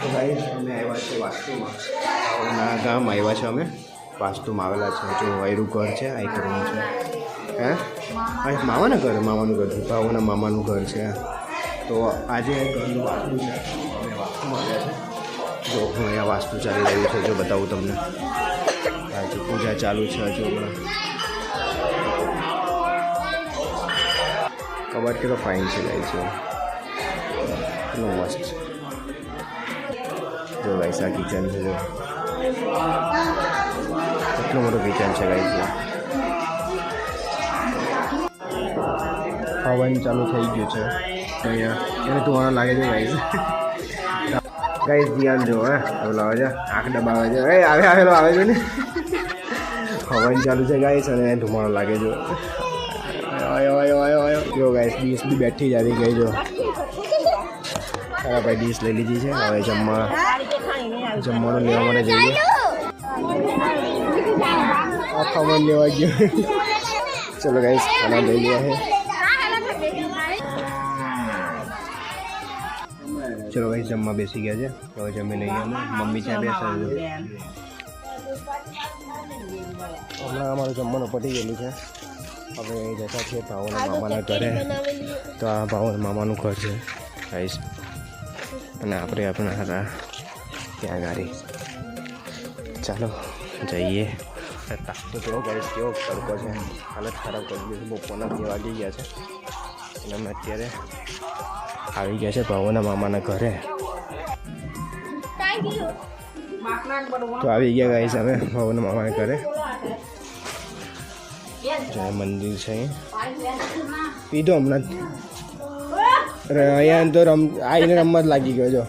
તો ગાઈસ અમે આવ્યા છે વાસ્તુમાં, ના ગામ આવ્યા છે અમે વાસ્તુમાં આવેલા છે. જો વાયરું ઘર છે, આ એક રૂમ છે. હે મામાના ઘર, મામાનું ઘર, ભાવોના મામાનું ઘર છે. તો આજે ઘરનું વાસ્તુ છે, અમે વાસ્તુમાં આવ્યા છે. જો હું અહીંયા વાસ્તુ ચાલી રહ્યું છે, જો બતાવું તમને. આજે પૂજા ચાલુ છે હજુ હમણાં. કબાટ કેટલો ફાઇન છે ગાઈસ, છે કેટલું મસ્ત છે. જો ગાઈસ આ કિચન છે, જો કેટલું મોટું કિચન છે ગાઈસ. હવન ચાલુ થઈ ગયું છે અહીંયા, એને ધુવાણો લાગે છે ગાઈસ. ગાઈસ ધ્યાન જો, હે એવું લાવે છે, આંખ દબાવે છે. એ આવેલો આવે છે ને. હવન ચાલુ છે ગાઈસ અને ધુમાડો લાગે છે. જો ગાઈસ ડીશ બી બેઠી જ આવી ગઈ. જો ભાઈ ડીશ લઈ લીધી છે, હવે જમવાનું લેવા માટે જઈએ. ખબર લેવા ગયો. ચલો ગાઈસ ખાના લઈ લીધા છે. ચલો ગાઈસ જમવા બેસી ગયા છે, હવે જમી લઈએ અમે. મમ્મી ત્યાં બેસે છે. હમણાં અમારું જમવાનું પતી ગયેલું છે. હવે જતા છીએ ભાવોના મામાના ઘરે. તો આ ભાવોના મામાનું ઘર છે ગાઈસ, અને આપણે આપણા હતા ત્યાં ગાડી. ચાલો જઈએ. તો કેવો ગાઈસ, કેવો તડકો છે, હાલત ખરાબ કરી દીધી. બપોરના 2 વાગી ગયા છે અને અમે અત્યારે આવી ગયા છે ભાવોના મામાના ઘરે. તો આવી ગયા ગાઈસ અમે ભાવોના મામાના ઘરે. મંદિર છે પીધો હમણાં અહીંયા તો આવીને રમવા જ લાગી ગયો. જો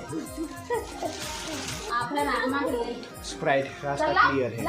સ્પ્રાઇટ રાસ્તા ક્લિયર છે.